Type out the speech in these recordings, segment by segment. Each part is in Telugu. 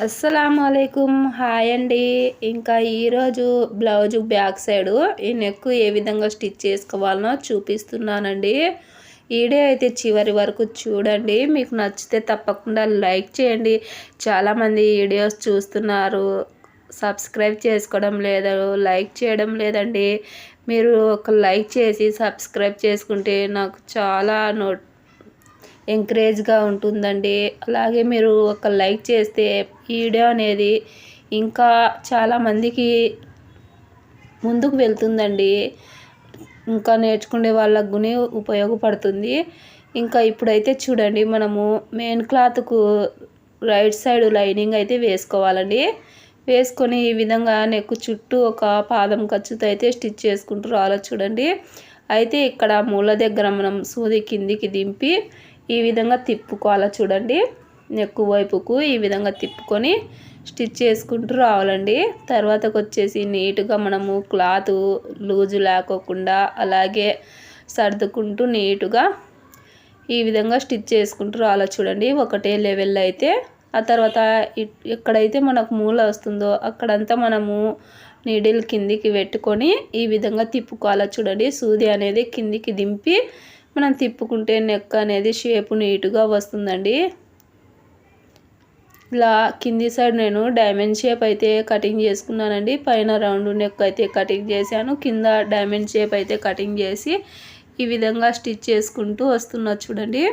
అస్సలాముఅలైకుం. హాయ్ అండి. ఇంకా ఈరోజు బ్లౌజు బ్యాక్ సైడు ఈ నెక్ ఏ విధంగా స్టిచ్ చేసుకోవాలనో చూపిస్తున్నానండి. వీడియో అయితే చివరి వరకు చూడండి. మీకు నచ్చితే తప్పకుండా లైక్ చేయండి. చాలామంది వీడియోస్ చూస్తున్నారు, సబ్స్క్రైబ్ చేసుకోవడం లేదు, లైక్ చేయడం లేదండి. మీరు ఒక లైక్ చేసి సబ్స్క్రైబ్ చేసుకుంటే నాకు చాలా ఎంకరేజ్గా ఉంటుందండి. అలాగే మీరు ఒక లైక్ చేస్తే వీడియో అనేది ఇంకా చాలామందికి ముందుకు వెళ్తుందండి. ఇంకా నేర్చుకునే వాళ్ళకు ఉపయోగపడుతుంది. ఇంకా ఇప్పుడైతే చూడండి, మనము మెయిన్ క్లాత్కు రైట్ సైడ్ లైనింగ్ అయితే వేసుకోవాలండి. వేసుకొని ఈ విధంగా నెక్ చుట్టూ ఒక పాదం ఖర్చుతో అయితే స్టిచ్ చేసుకుంటూ రావాలి. చూడండి, అయితే ఇక్కడ మూల దగ్గర మనం సూది కిందికి దింపి ఈ విధంగా తిప్పుకోవాలి. చూడండి, నెక్ వైపుకు ఈ విధంగా తిప్పుకొని స్టిచ్ చేసుకుంటూ రావాలండి. తర్వాతకు వచ్చేసి నీట్గా మనము క్లాత్ లూజు లేకోకుండా అలాగే సర్దుకుంటూ నీట్గా ఈ విధంగా స్టిచ్ చేసుకుంటూ రావాలి. చూడండి, ఒకటే లెవెల్లో అయితే ఆ తర్వాత ఎక్కడైతే మనకు మూల వస్తుందో అక్కడంతా మనము నీడిల్ కిందికి పెట్టుకొని ఈ విధంగా తిప్పుకోవాలి. చూడండి, సూది అనేది కిందికి దింపి మనం తిప్పుకుంటే నెక్ అనేది షేపు నీట్గా వస్తుందండి. ఇలా కింది సైడ్ నేను డైమండ్ షేప్ అయితే కటింగ్ చేసుకున్నానండి. పైన రౌండ్ నెక్ అయితే కటింగ్ చేశాను, కింద డైమండ్ షేప్ అయితే కటింగ్ చేసి ఈ విధంగా స్టిచ్ చేసుకుంటూ వస్తున్నా. చూడండి,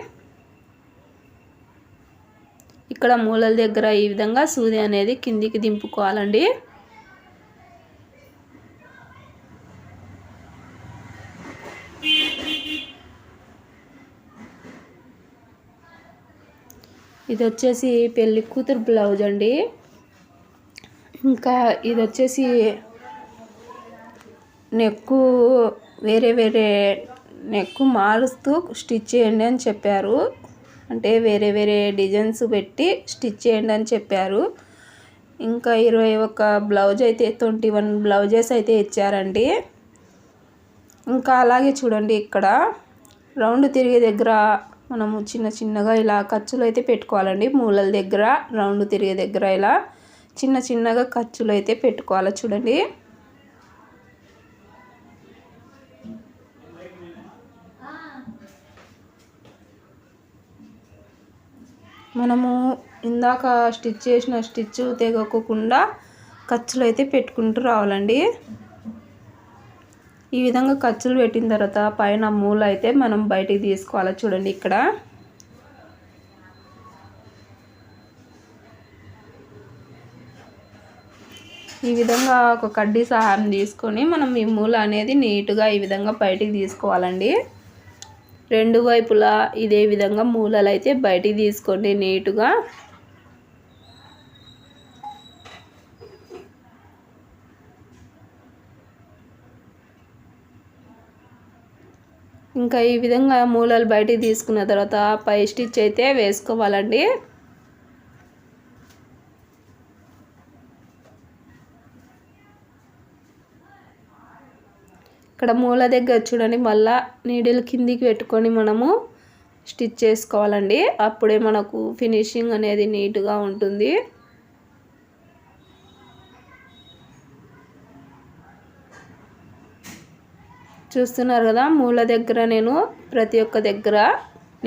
ఇక్కడ మూలల దగ్గర ఈ విధంగా సూది అనేది కిందికి దింపుకోవాలండి. ఇది వచ్చేసి పెళ్లి కూతురు బ్లౌజ్ అండి. ఇంకా ఇది వచ్చేసి నెక్కు వేరే నెక్కు మారుస్తూ స్టిచ్ చేయండి అని చెప్పారు. అంటే వేరే డిజైన్స్ పెట్టి స్టిచ్ చేయండి అని చెప్పారు. ఇంకా 21 బ్లౌజ్ అయితే 21 బ్లౌజెస్ అయితే ఇచ్చారండి. ఇంకా అలాగే చూడండి, ఇక్కడ రౌండ్ తిరిగే దగ్గర మనము చిన్నగా ఇలా ఖర్చులు అయితే పెట్టుకోవాలండి. మూలల దగ్గర రౌండ్ తిరిగే దగ్గర ఇలా చిన్నగా ఖర్చులు అయితే పెట్టుకోవాలి. చూడండి, మనము ఇందాక స్టిచ్ చేసిన స్టిచ్ తెగకుండా ఖర్చులు అయితే పెట్టుకుంటూ రావాలండి. ఈ విధంగా ఖర్చులు పెట్టిన తర్వాత పైన మూల అయితే మనం బయటికి తీసుకోవాలి. చూడండి, ఇక్కడ ఈ విధంగా ఒక కడ్డీ సహాయం తీసుకొని మనం ఈ మూల అనేది నీట్గా ఈ విధంగా బయటికి తీసుకోవాలండి. రెండు వైపులా ఇదే విధంగా మూలలు అయితే బయటికి తీసుకోండి నీట్గా. ఇంకా ఈ విధంగా మూలలు బయటికి తీసుకున్న తర్వాత పై స్టిచ్ అయితే వేసుకోవాలండి. ఇక్కడ మూల దగ్గర చూడండి, మళ్ళీ నీడిల్ కిందికి పెట్టుకొని మనము స్టిచ్ చేసుకోవాలండి. అప్పుడే మనకు ఫినిషింగ్ అనేది నీట్గా ఉంటుంది. చూస్తున్నారు కదా, మూల దగ్గర నేను ప్రతి ఒక్క దగ్గర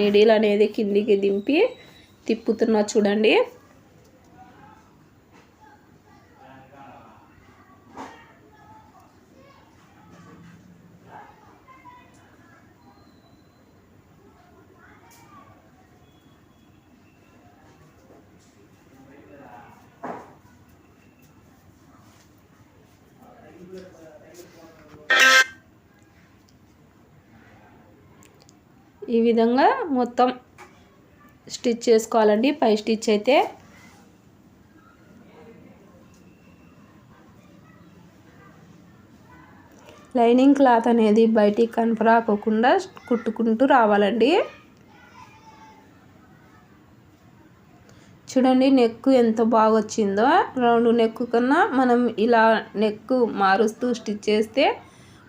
నీడిల్ అనేది కిందికి దింపి తిప్పుతున్నా. చూడండి, ఈ విధంగా మొత్తం స్టిచ్ చేసుకోవాలండి. పై స్టిచ్ అయితే లైనింగ్ క్లాత్ అనేది బయటికి కనపరాకోకుండా కుట్టుకుంటూ రావాలండి. చూడండి, నెక్ ఎంత బాగా వచ్చిందో. రౌండ్ నెక్ కన్నా మనం ఇలా నెక్ మారుస్తూ స్టిచ్ చేస్తే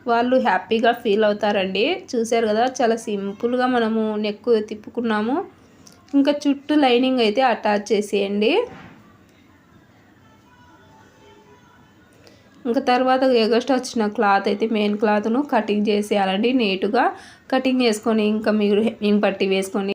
వాళ్ళు హ్యాపీగా ఫీల్ అవుతారండి. చూసారు కదా, చాలా సింపుల్గా మనము నెక్ తిప్పుకున్నాము. ఇంకా చుట్టూ లైనింగ్ అయితే అటాచ్ చేసేయండి. ఇంకా తర్వాత ఎగస్ట్ వచ్చిన క్లాత్ అయితే మెయిన్ క్లాత్ను కటింగ్ చేసేయాలండి. నీట్గా కటింగ్ చేసుకొని ఇంకా మీరు హెమ్మింగ్ పట్టి వేసుకొని